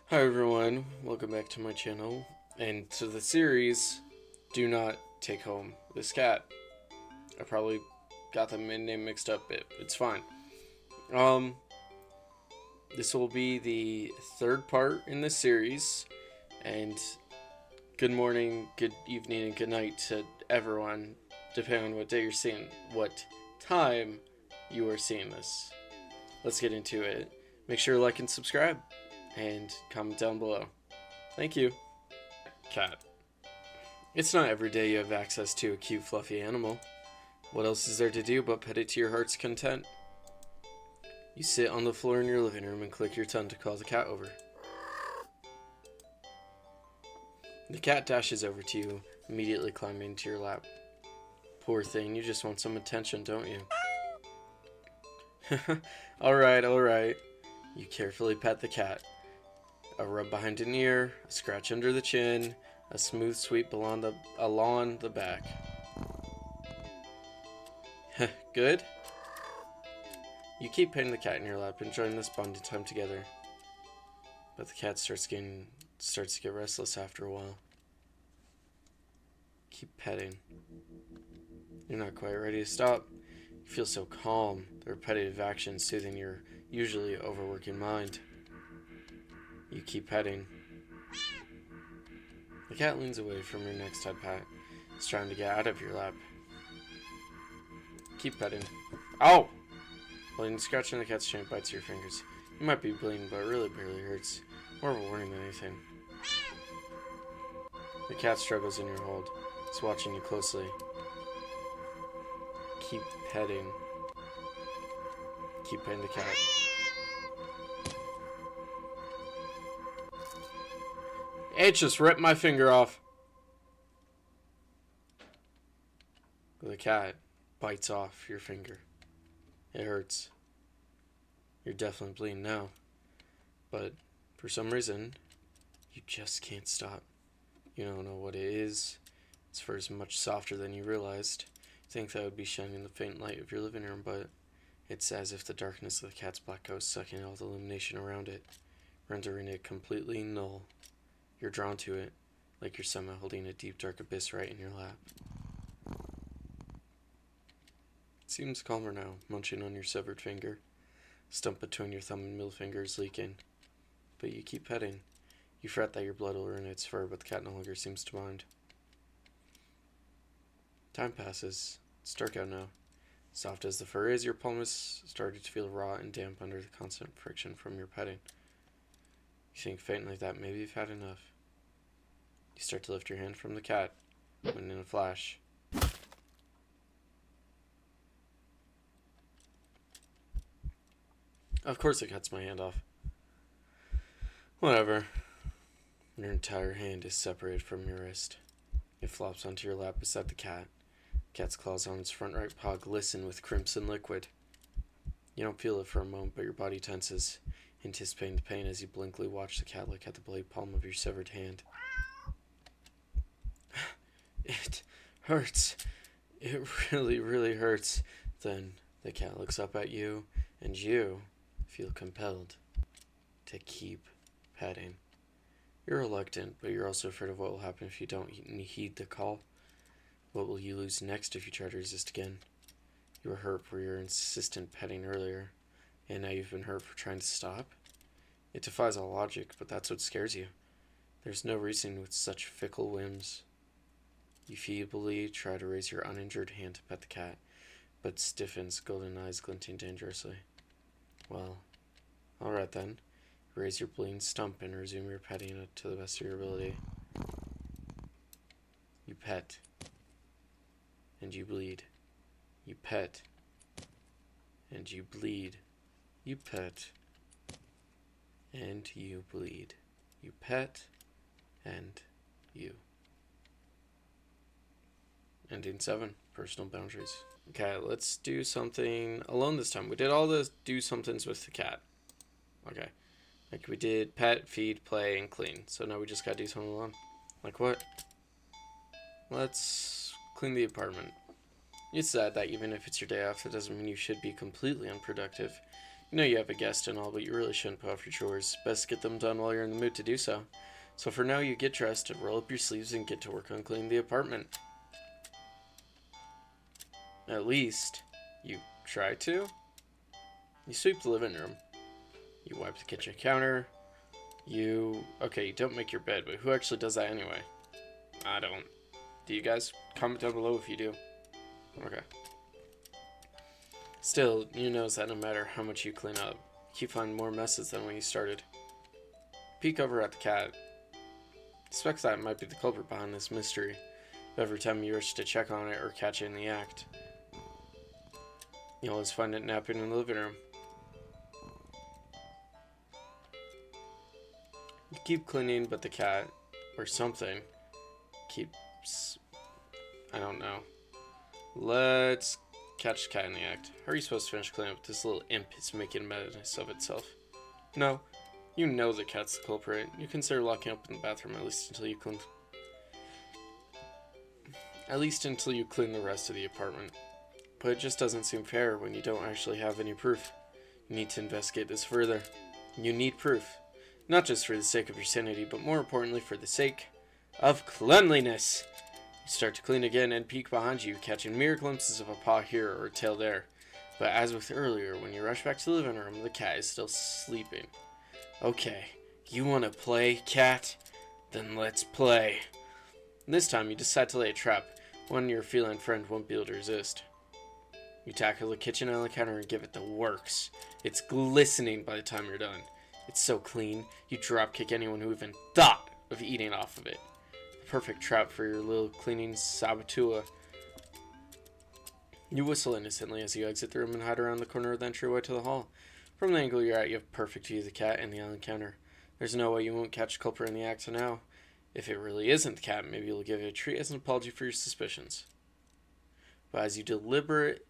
Hi everyone, welcome back to my channel, and to the series, Do Not Take Home This Cat. I probably got the name mixed up, but it's fine. Um, this will be the third part in the series, and good morning, good evening, and good night to everyone, depending on what day you're seeing, what time you are seeing this. Let's get into it. Make sure to like and subscribe, and comment down below. Thank you. Cat. It's not every day you have access to a cute, fluffy animal. What else is there to do but pet it to your heart's content? You sit on the floor in your living room and click your tongue to call the cat over. The cat dashes over to you, immediately climbing into your lap. Poor thing, you just want some attention, don't you? Alright, alright. You carefully pet the cat. A rub behind an ear, a scratch under the chin, a smooth sweep along the back. Good? You keep petting the cat in your lap, enjoying this bonding time together. But the cat starts to get restless after a while. Keep petting. You're not quite ready to stop. You feel so calm, the repetitive actions soothing your usually overworking mind. You keep petting. The cat leans away from your next head pat. It's trying to get out of your lap. Keep petting. Ow! Well, scratching the cat's chin bites your fingers. You might be bleeding, but it really barely hurts. More of a warning than anything. The cat struggles in your hold. It's watching you closely. Keep petting. Keep petting the cat. It just ripped my finger off. The cat bites off your finger. It hurts. You're definitely bleeding now. But for some reason, you just can't stop. You don't know what it is. Its fur is much softer than you realized. You think that would be shining in the faint light of your living room, but it's as if the darkness of the cat's black coat is sucking all the illumination around it, rendering it completely null. You're drawn to it, like you're somehow holding a deep dark abyss right in your lap. It seems calmer now, munching on your severed finger. Stump between your thumb and middle finger is leaking. But you keep petting. You fret that your blood will ruin its fur, but the cat no longer seems to mind. Time passes. It's dark out now. Soft as the fur is, your palm is starting to feel raw and damp under the constant friction from your petting. You think faintly that maybe you've had enough. You start to lift your hand from the cat, when in a flash, of course it cuts my hand off. Whatever. Your entire hand is separated from your wrist. It flops onto your lap beside the cat. The cat's claws on its front right paw glisten with crimson liquid. You don't feel it for a moment, but your body tenses, anticipating the pain as you blankly watch the cat look at the blade palm of your severed hand. It hurts. It really, really hurts. Then the cat looks up at you, and you feel compelled to keep petting. You're reluctant, but you're also afraid of what will happen if you don't heed the call. What will you lose next if you try to resist again? You were hurt for your insistent petting earlier, and now you've been hurt for trying to stop? It defies all logic, but that's what scares you. There's no reasoning with such fickle whims. You feebly try to raise your uninjured hand to pet the cat, but stiffens, golden eyes glinting dangerously. Well, alright then. Raise your bleeding stump and resume your petting it to the best of your ability. You pet. And you bleed. You pet. And you bleed. You pet. And you bleed. You pet. And you. Ending 7. Personal boundaries. Okay, let's do something alone this time. We did all the do somethings with the cat. Okay. Like we did pet, feed, play, and clean. So now we just gotta do something alone. Like what? Let's clean the apartment. It's sad that even if it's your day off, that doesn't mean you should be completely unproductive. You know you have a guest and all, but you really shouldn't put off your chores. Best get them done while you're in the mood to do so. So for now, you get dressed and roll up your sleeves and get to work on cleaning the apartment. At least, you try to. You sweep the living room. You wipe the kitchen counter. Okay, you don't make your bed, but who actually does that anyway? I don't. Do you guys? Comment down below if you do. Okay. Still, you notice that no matter how much you clean up, you find more messes than when you started. Peek over at the cat. Suspects that might be the culprit behind this mystery. Every time you rush to check on it or catch it in the act, you always find it napping in the living room. You keep cleaning, but the cat, or something, keeps... I don't know. Let's catch the cat in the act. How are you supposed to finish cleaning up? This little imp is making a menace of itself. No, you know the cat's the culprit. You consider locking up in the bathroom at least until you clean the rest of the apartment. But it just doesn't seem fair when you don't actually have any proof. You need to investigate this further. You need proof. Not just for the sake of your sanity, but more importantly for the sake of cleanliness. You start to clean again and peek behind you, catching mere glimpses of a paw here or a tail there. But as with earlier, when you rush back to the living room, the cat is still sleeping. Okay, you want to play, cat? Then let's play. This time you decide to lay a trap, one your feline friend won't be able to resist. You tackle the kitchen and the counter and give it the works. It's glistening by the time you're done. It's so clean, you dropkick anyone who even thought of eating off of it. The perfect trap for your little cleaning saboteur. You whistle innocently as you exit the room and hide around the corner of the entryway to the hall. From the angle you're at, you have perfect view of the cat and the island counter. There's no way you won't catch the culprit in the act now. If it really isn't the cat, maybe you'll give it a treat as an apology for your suspicions. But as you deliberate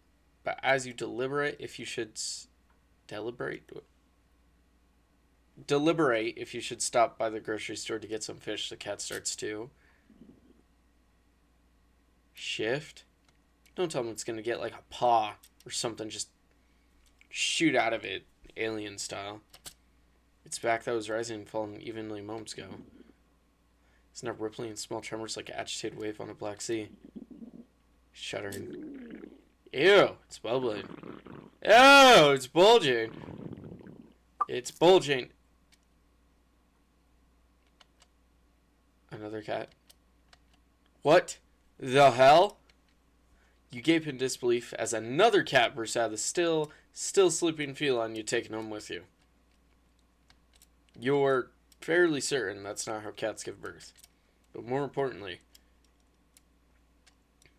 if you should deliberate if you should stop by the grocery store to get some fish, the cat starts to shift. Don't tell him it's gonna get like a paw or something, just shoot out of it, alien style. Its back that was rising and falling evenly moments ago. It's now rippling in small tremors like an agitated wave on a black sea. Shuddering. Ew, it's bubbling. Ew, it's bulging. It's bulging. Another cat. What the hell? You gape in disbelief as another cat bursts out of the still sleeping feline you've taken home with you. You're fairly certain that's not how cats give birth. But more importantly,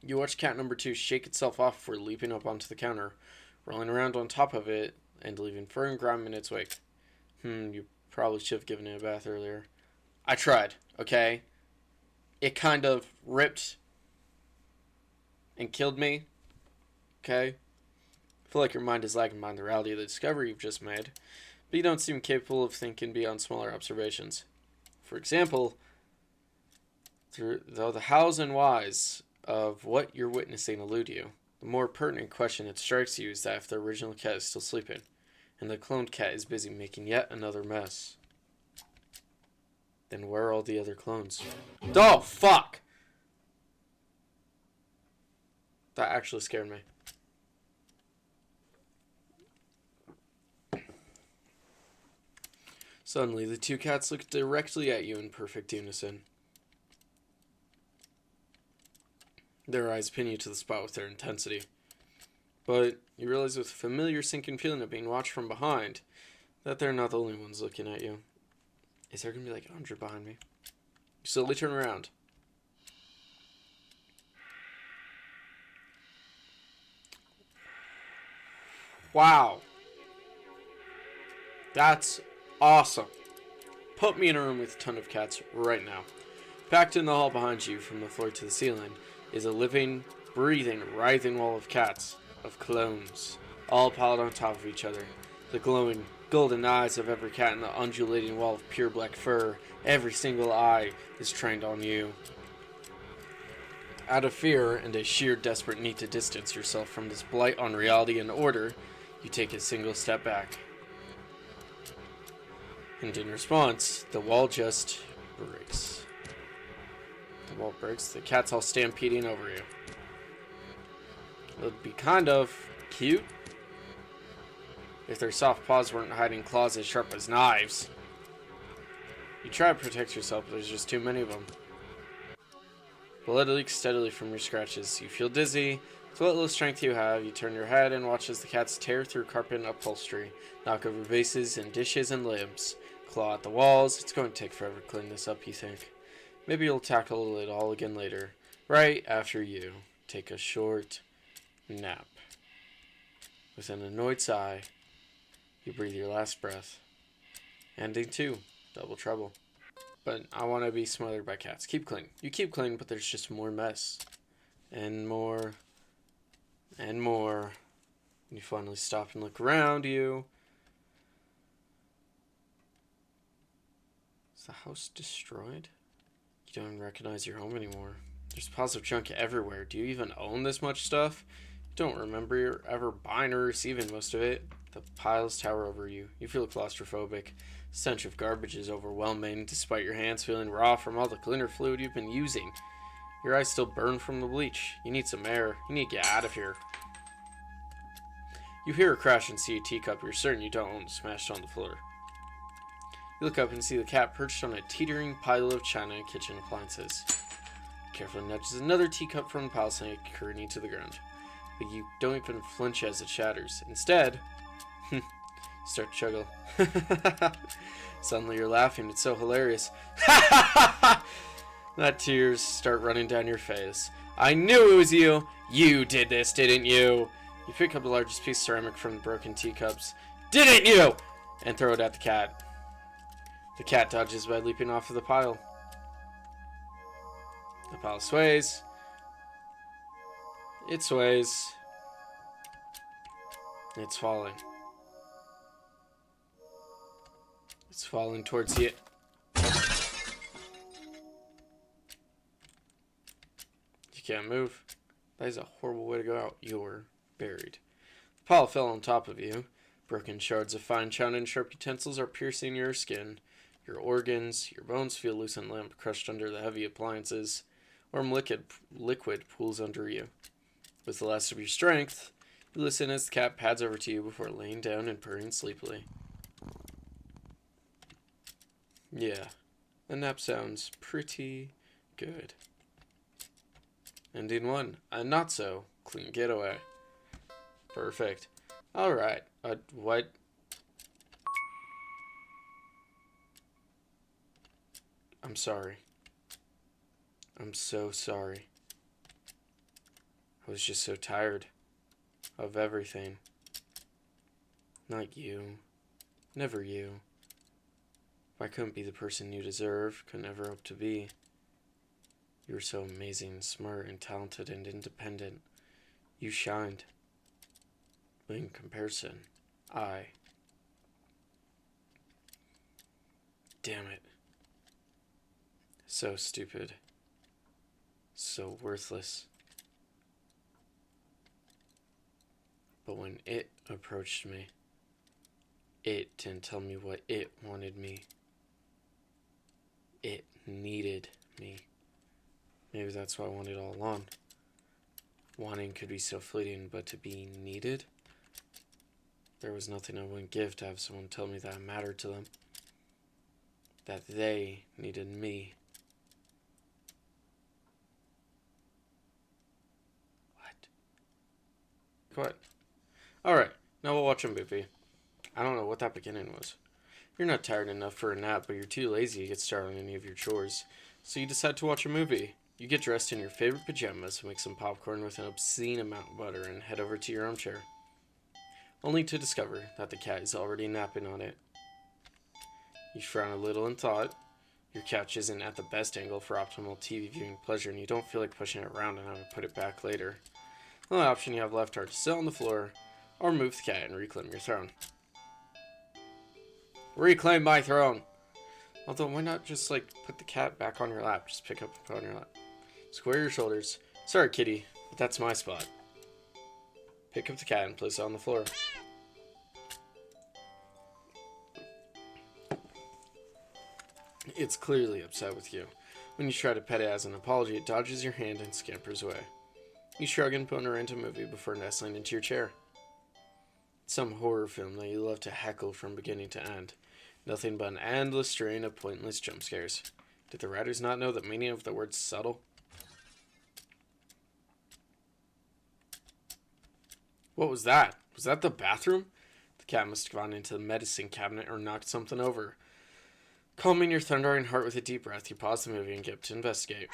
you watch cat number 2 shake itself off before leaping up onto the counter, rolling around on top of it, and leaving fur and grime in its wake. You probably should have given it a bath earlier. I tried, okay? It kind of ripped and killed me, okay? I feel like your mind is lagging behind the reality of the discovery you've just made, but you don't seem capable of thinking beyond smaller observations. For example, though the hows and whys of what you're witnessing elude you, the more pertinent question that strikes you is that if the original cat is still sleeping, and the cloned cat is busy making yet another mess, then where are all the other clones? Oh, fuck! That actually scared me. Suddenly, the two cats look directly at you in perfect unison. Their eyes pin you to the spot with their intensity. But you realize with a familiar sinking feeling of being watched from behind that they're not the only ones looking at you. Is there going to be like 100 behind me? You slowly turn around. Wow. That's awesome. Put me in a room with a ton of cats right now. Packed in the hall behind you from the floor to the ceiling is a living, breathing, writhing wall of cats, of clones, all piled on top of each other. The glowing golden eyes of every cat in the undulating wall of pure black fur, every single eye is trained on you. Out of fear and a sheer desperate need to distance yourself from this blight on reality and order, you take a single step back. And in response, the wall just breaks. The wall breaks, the cat's all stampeding over you. It would be kind of cute if their soft paws weren't hiding claws as sharp as knives. You try to protect yourself, but there's just too many of them. Blood leaks steadily from your scratches. You feel dizzy. With what little strength you have, you turn your head and watch as the cats tear through carpet and upholstery, knock over vases and dishes and lamps, claw at the walls. It's going to take forever to clean this up, you think. Maybe you'll tackle it all again later, right after you take a short nap. With an annoyed sigh, you breathe your last breath. Ending 2. Double trouble. But I want to be smothered by cats. Keep clean. You keep clean, but there's just more mess. And more. And more. And you finally stop and look around you. Is the house destroyed? You don't even recognize your home anymore. There's piles of junk everywhere. Do you even own this much stuff? You don't remember ever buying or receiving most of it. The piles tower over you. You feel claustrophobic. The stench of garbage is overwhelming, despite your hands feeling raw from all the cleaner fluid you've been using. Your eyes still burn from the bleach. You need some air. You need to get out of here. You hear a crash and see a teacup you're certain you don't own smashed on the floor. You look up and see the cat perched on a teetering pile of china and kitchen appliances. Carefully nudges another teacup from the pile, sending it curling to the ground. But you don't even flinch as it shatters. Instead, you start to chuckle. Suddenly you're laughing. It's so hilarious. That tears start running down your face. I knew it was you. You did this, didn't you? You pick up the largest piece of ceramic from the broken teacups. Didn't you? And throw it at the cat. The cat dodges by leaping off of the pile. The pile sways. It sways. It's falling. It's falling towards you. You can't move. That is a horrible way to go out. You're buried. The pile fell on top of you. Broken shards of fine china and sharp utensils are piercing your skin. Your organs, your bones feel loose and limp, crushed under the heavy appliances. Warm liquid pools under you. With the last of your strength, you listen as the cat pads over to you before laying down and purring sleepily. Yeah, the nap sounds pretty good. Ending 1, a not so clean getaway. Perfect. Alright, what? I'm sorry. I'm so sorry. I was just so tired of everything. Not you. Never you. If I couldn't be the person you deserve, could never hope to be. You were so amazing, smart, and talented, and independent. You shined. But in comparison, damn it. So stupid. So worthless. But when it approached me, it didn't tell me what it wanted me. It needed me. Maybe that's what I wanted all along. Wanting could be so fleeting, but to be needed? There was nothing I wouldn't give to have someone tell me that I mattered to them. That they needed me. What? Alright, now we'll watch a movie. I don't know what that beginning was. You're not tired enough for a nap, but you're too lazy to get started on any of your chores. So you decide to watch a movie. You get dressed in your favorite pajamas, make some popcorn with an obscene amount of butter, and head over to your armchair. Only to discover that the cat is already napping on it. You frown a little in thought. Your couch isn't at the best angle for optimal TV viewing pleasure, and you don't feel like pushing it around and having to put it back later. The only option you have left are to sit on the floor, or move the cat and reclaim your throne. Reclaim my throne! Although, why not just, put the cat back on your lap? Just pick up and put it on your lap. Square your shoulders. Sorry, kitty, but that's my spot. Pick up the cat and place it on the floor. It's clearly upset with you. When you try to pet it as an apology, it dodges your hand and scampers away. You shrug and put on a random movie before nestling into your chair. It's some horror film that you love to heckle from beginning to end. Nothing but an endless string of pointless jump scares. Did the writers not know the meaning of the word subtle? What was that? Was that the bathroom? The cat must have gone into the medicine cabinet or knocked something over. Calming your thundering heart with a deep breath, you pause the movie and get up to investigate.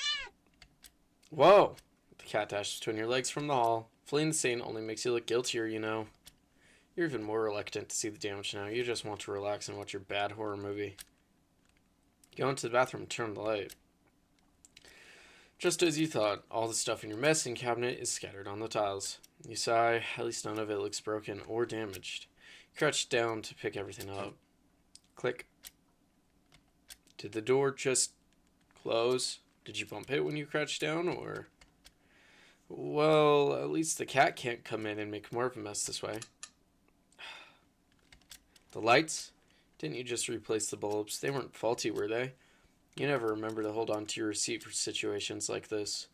Whoa! The cat dashes between your legs from the hall. Fleeing the scene only makes you look guiltier, you know. You're even more reluctant to see the damage now. You just want to relax and watch your bad horror movie. You go into the bathroom and turn on the light. Just as you thought, all the stuff in your medicine cabinet is scattered on the tiles. You sigh, at least none of it looks broken or damaged. You crouch down to pick everything up. Click. Did the door just close? Did you bump it when you crouched down, or... Well, at least the cat can't come in and make more of a mess this way. The lights? Didn't you just replace the bulbs? They weren't faulty, were they? You never remember to hold on to your receipt for situations like this.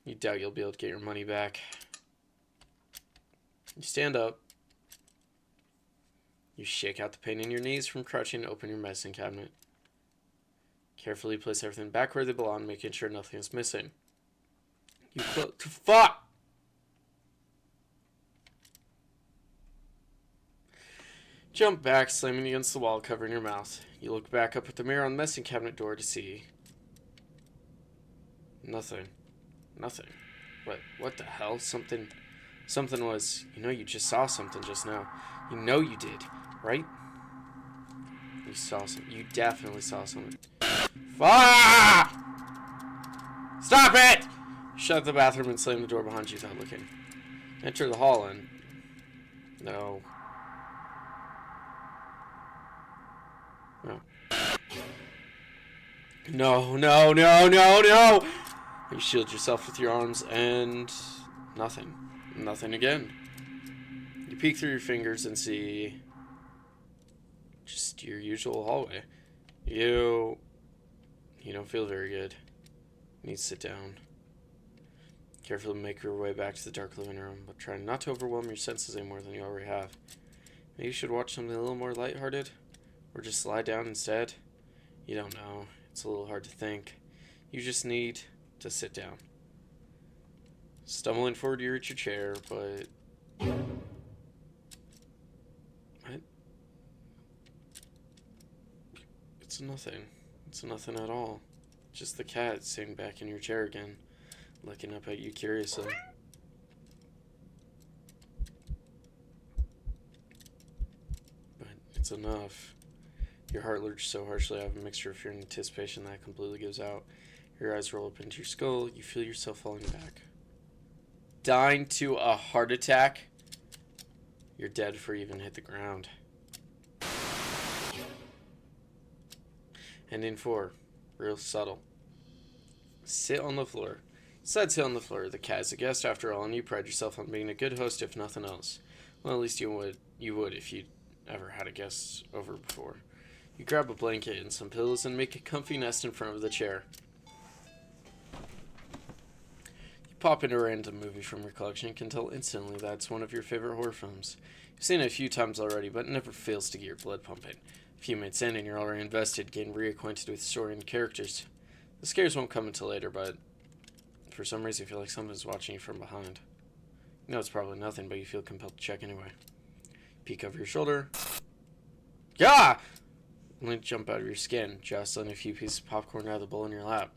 You doubt you'll be able to get your money back. You stand up. You shake out the pain in your knees from crouching to open your medicine cabinet. Carefully place everything back where they belong, making sure nothing is missing. You fuck! Jump back, slamming against the wall, covering your mouth. You look back up at the mirror on the medicine cabinet door to see... Nothing. Nothing. What the hell? Something was... You know you just saw something just now. You know you did, right? You saw something. You definitely saw something. Fuck! Stop it! Shut the bathroom and slam the door behind you without looking. Enter the hall and... No. No. No! You shield yourself with your arms and... Nothing. Nothing again. You peek through your fingers and see... Just your usual hallway. You don't feel very good. You need to sit down. Carefully make your way back to the dark living room, but try not to overwhelm your senses any more than you already have. Maybe you should watch something a little more lighthearted? Or just lie down instead? You don't know. It's a little hard to think. You just need to sit down. Stumbling forward, you reach your chair, but... What? It's nothing. It's nothing at all. Just the cat sitting back in your chair again, looking up at you curiously. But it's enough. Your heart lurches so harshly out of a mixture of fear and anticipation that it completely gives out. Your eyes roll up into your skull. You feel yourself falling back. Dying to a heart attack? You're dead before you even hit the ground. Ending 4. Real subtle. Sit on the floor. Sit on the floor. The cat is a guest after all, and you pride yourself on being a good host if nothing else. Well, at least you would if you'd ever had a guest over before. You grab a blanket and some pillows and make a comfy nest in front of the chair. You pop into a random movie from your collection and can tell instantly that it's one of your favorite horror films. You've seen it a few times already, but it never fails to get your blood pumping. A few minutes in and you're already invested, getting reacquainted with the story and characters. The scares won't come until later, but for some reason you feel like someone's watching you from behind. You know it's probably nothing, but you feel compelled to check anyway. Peek over your shoulder. Yeah! Only jump out of your skin, jostling a few pieces of popcorn out of the bowl in your lap.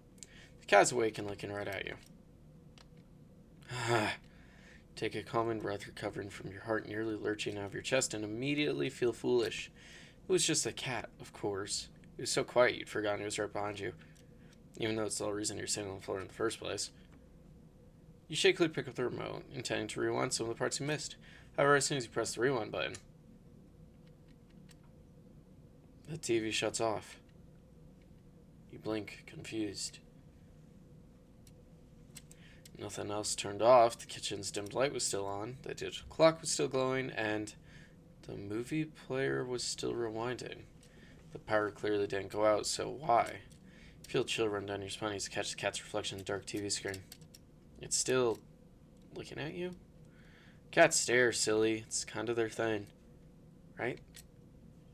The cat's awake and looking right at you. Take a calming breath, recovering from your heart nearly lurching out of your chest, and immediately feel foolish. It was just a cat, of course. It was so quiet you'd forgotten it was right behind you, even though it's the whole reason you're sitting on the floor in the first place. You shakily pick up the remote, intending to rewind some of the parts you missed. However, as soon as you press the rewind button, the TV shuts off. You blink, confused. Nothing else turned off. The kitchen's dimmed light was still on. The digital clock was still glowing, and the movie player was still rewinding. The power clearly didn't go out, so why? You feel a chill run down your spine as you catch the cat's reflection in the dark TV screen. It's still looking at you? Cats stare, silly. It's kind of their thing. Right?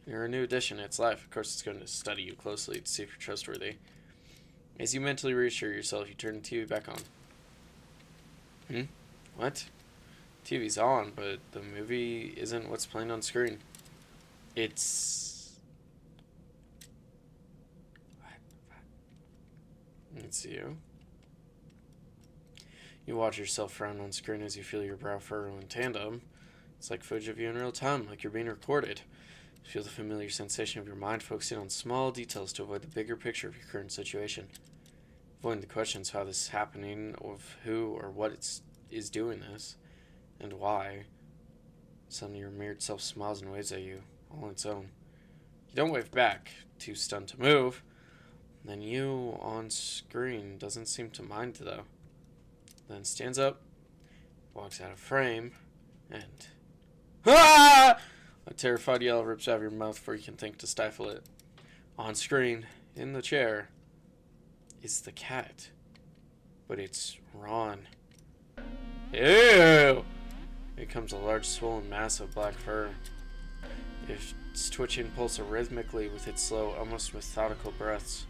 You're a new addition to its life. Of course, it's going to study you closely to see if you're trustworthy. As you mentally reassure yourself, you turn the TV back on. What? TV's on, but the movie isn't what's playing on screen. It's you. You watch yourself frown on screen as you feel your brow furrow in tandem. It's like footage of you in real time, like you're being recorded. You feel the familiar sensation of your mind focusing on small details to avoid the bigger picture of your current situation. Avoiding the questions how this is happening, of who or what is doing this, and why. Suddenly your mirrored self smiles and waves at you, all on its own. You don't wave back, too stunned to move. Then you, on screen, doesn't seem to mind, though. Then stands up, walks out of frame, and... Ah! A terrified yell rips out of your mouth before you can think to stifle it. On screen, in the chair, is the cat. But it's Ron. Ew! It comes a large swollen mass of black fur. Its twitching pulse rhythmically with its slow, almost methodical breaths.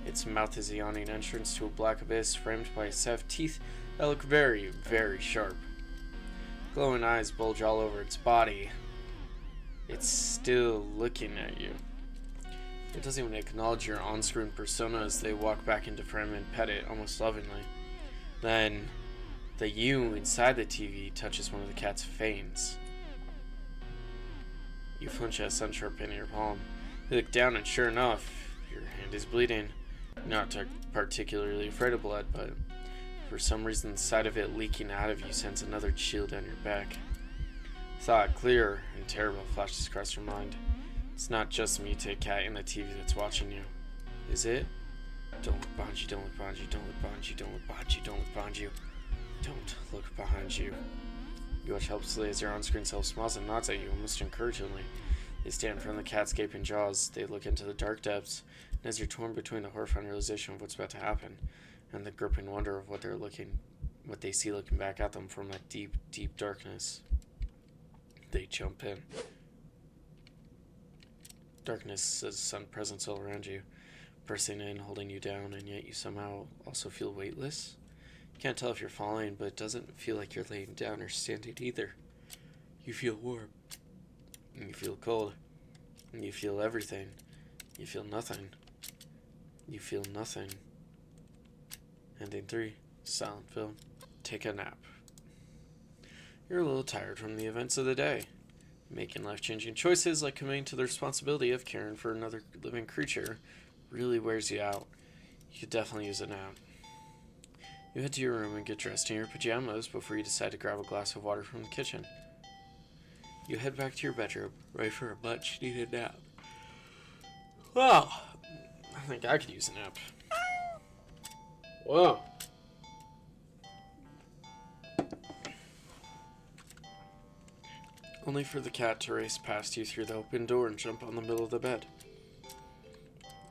Its mouth is a yawning entrance to a black abyss framed by a set of teeth that look very, very sharp. Glowing eyes bulge all over its body. It's still looking at you. It doesn't even acknowledge your on-screen persona as they walk back into frame and pet it almost lovingly. Then, the you inside the TV touches one of the cat's fangs. You flinch at a sudden sharp pain in your palm. You look down and sure enough, your hand is bleeding. Not particularly afraid of blood, but for some reason the sight of it leaking out of you sends another chill down your back. Thought, clear and terrible, flashes across your mind. It's not just a mutated cat in the TV that's watching you. Is it? Don't look behind you, don't look behind you, don't look behind you, don't look behind you, don't look behind you. Don't look behind you. You watch helplessly as your on-screen self smiles and nods at you almost encouragingly. They stand in front of the cat's gaping jaws. They look into the dark depths, and as you're torn between the horrifying realization of what's about to happen and the gripping wonder of what they see looking back at them from that deep, deep darkness, they jump in. Darkness is a sudden presence all around you, pressing in, holding you down, and yet you somehow also feel weightless. You can't tell if you're falling, but it doesn't feel like you're laying down or standing either. You feel warm. And you feel cold. And you feel everything. You feel nothing. You feel nothing. Ending 3. Silent film. Take a nap. You're a little tired from the events of the day. Making life-changing choices like committing to the responsibility of caring for another living creature really wears you out. You could definitely use a nap. You head to your room and get dressed in your pajamas before you decide to grab a glass of water from the kitchen. You head back to your bedroom, ready for a much-needed nap. Well, I think I could use a nap. Whoa. Only for the cat to race past you through the open door and jump on the middle of the bed.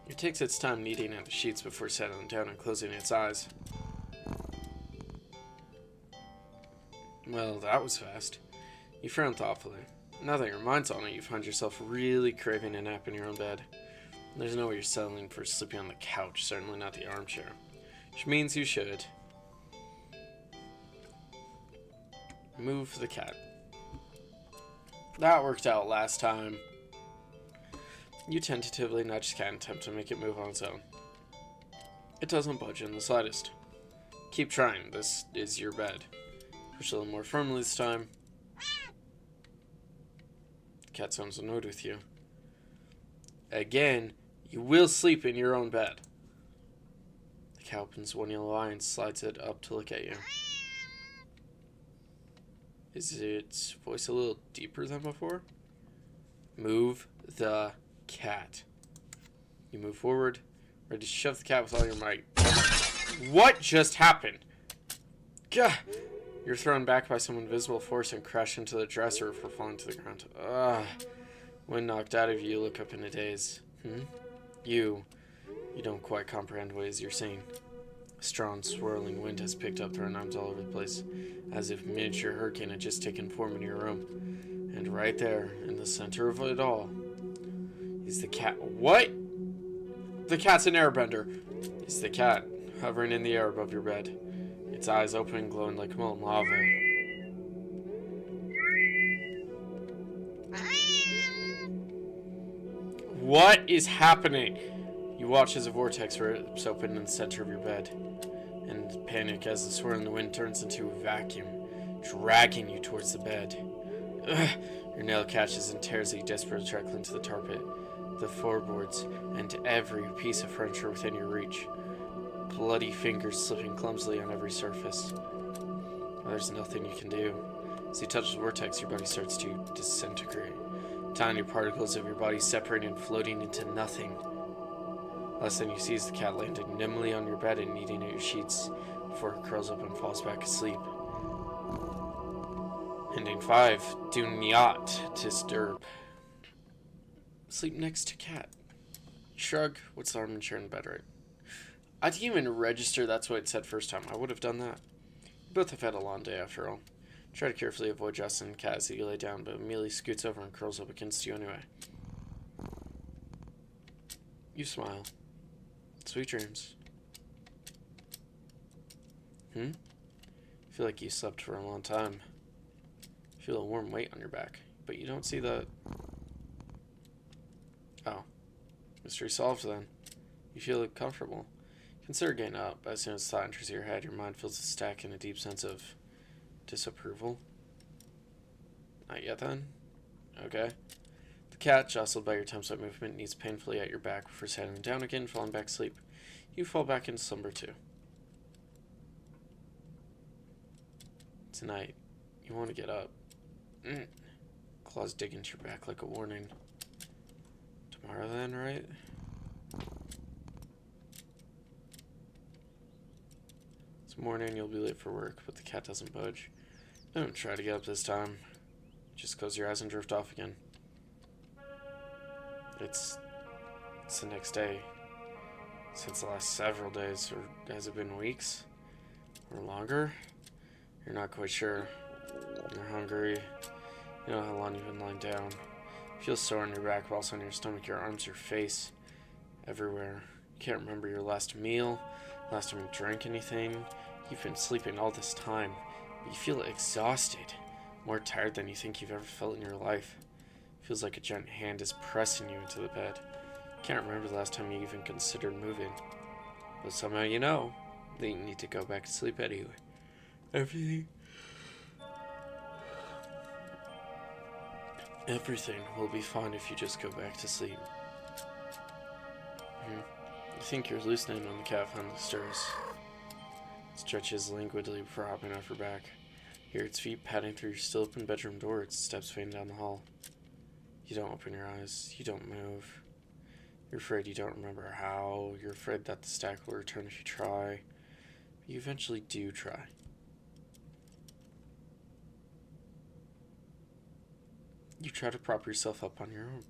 It takes its time kneading at the sheets before settling down and closing its eyes. Well, that was fast. You frown thoughtfully. Now that your mind's on it, you find yourself really craving a nap in your own bed. There's no way you're settling for sleeping on the couch, certainly not the armchair. Which means you should move the cat. That worked out last time. You tentatively nudge the cat and attempt to make it move on its own. It doesn't budge in the slightest. Keep trying, this is your bed. Push a little more firmly this time. The cat sounds annoyed with you. Again, you will sleep in your own bed. The cat opens one yellow eye and slides it up to look at you. Is its voice a little deeper than before? Move the cat. You move forward, ready to shove the cat with all your might. What just happened? Gah! You're thrown back by some invisible force and crash into the dresser before falling to the ground. When knocked out of you, you look up in a daze. Hmm? You don't quite comprehend what it is you're saying. A strong, swirling wind has picked up, throwing arms all over the place, as if a miniature hurricane had just taken form in your room. And right there, in the center of it all, is the cat. What? The cat's an airbender. It's the cat, hovering in the air above your bed. Its eyes open and glowing like molten lava. What is happening? You watch as a vortex rips open in the center of your bed, and panic as the swirling wind turns into a vacuum, dragging you towards the bed. Ugh. Your nail catches and tears a desperate trickle into the carpet, the floorboards, and every piece of furniture within your reach. Bloody fingers slipping clumsily on every surface. There's nothing you can do. As you touch the vortex, your body starts to disintegrate. Tiny particles of your body separating and floating into nothing. Last thing you see is the cat landing nimbly on your bed and eating at your sheets before it curls up and falls back asleep. Ending 5. Do not disturb. Sleep next to cat. Shrug. What's the harm in sharing the bed, right? I didn't even register that's what it said first time. I would have done that. You both have had a long day after all. Try to carefully avoid Justin and Cat as you lay down, but Amelie scoots over and curls up against you anyway. You smile. Sweet dreams. I feel like you slept for a long time. Feel a warm weight on your back, but you don't see the... Oh. Mystery solved then. You feel comfortable. Consider getting up, but as soon as thought enters your head, your mind feels a stack in a deep sense of disapproval. Not yet then? Okay. The cat, jostled by your time-slip movement, kneads painfully at your back before settling down again and falling back asleep. You fall back into slumber too. Tonight, you want to get up. Claws dig into your back like a warning. Tomorrow then, right? This morning you'll be late for work, but the cat doesn't budge. Don't try to get up this time. Just close your eyes and drift off again. It's the next day. Since the last several days, or has it been weeks? Or longer? You're not quite sure. You're hungry. You know how long you've been lying down. You feel sore on your back, but also on your stomach, your arms, your face. Everywhere. You can't remember your last meal, last time you drank anything. You've been sleeping all this time. You feel exhausted. More tired than you think you've ever felt in your life. Feels like a giant hand is pressing you into the bed. Can't remember the last time you even considered moving. But somehow you know that you need to go back to sleep anyway. Everything will be fine if you just go back to sleep. You think you're loosening when the cat finally stirs. It stretches languidly before hopping off her back. Hear its feet padding through your still open bedroom door, its steps fading down the hall. You don't open your eyes. You don't move. You're afraid you don't remember how. You're afraid that the stack will return if you try. But you eventually do try. You try to prop yourself up on your own.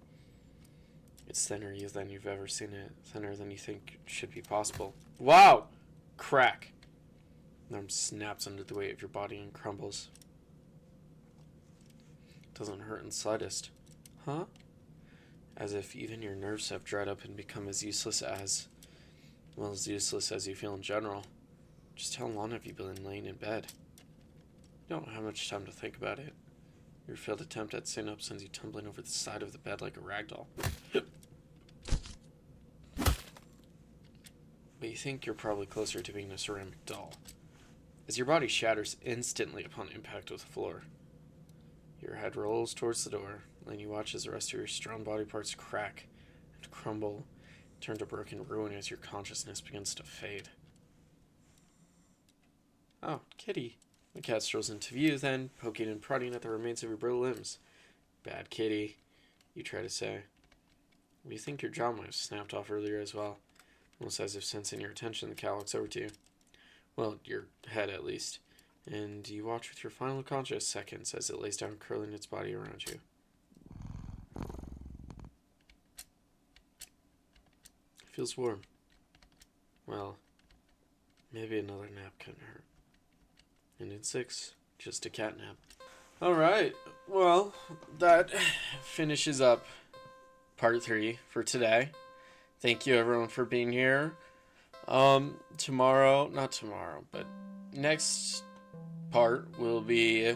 It's thinner than you've ever seen it. Thinner than you think should be possible. Wow! Crack. The arm snaps under the weight of your body and crumbles. It doesn't hurt in the slightest. Huh? As if even your nerves have dried up and become as useless as you feel in general. Just how long have you been laying in bed? You don't have much time to think about it. Your failed attempt at sitting up sends you tumbling over the side of the bed like a ragdoll. But you think you're probably closer to being a ceramic doll. As your body shatters instantly upon impact with the floor. Your head rolls towards the door, and you watch as the rest of your strong body parts crack and crumble, turn to broken ruin as your consciousness begins to fade. Oh, kitty. The cat strolls into view then, poking and prodding at the remains of your brittle limbs. Bad kitty, you try to say. But you think your jaw might have snapped off earlier as well. Almost as if sensing your attention, the cat walks over to you. Well, your head at least. And you watch with your final conscious seconds as it lays down, curling its body around you. Feels warm. Well, maybe another nap couldn't hurt. And in 6, just a cat nap. Alright, well, that finishes up part 3 for today. Thank you everyone for being here. Tomorrow, not tomorrow, but next part will be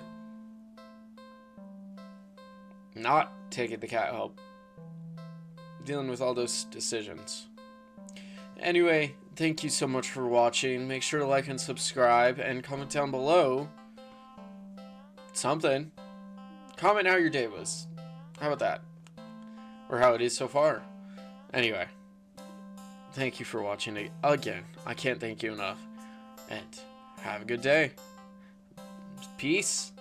not taking the cat home. Dealing with all those decisions. Anyway, thank you so much for watching. Make sure to like and subscribe and comment down below something. Comment how your day was. How about that? Or how it is so far. Anyway, thank you for watching it again. I can't thank you enough. And have a good day. Peace.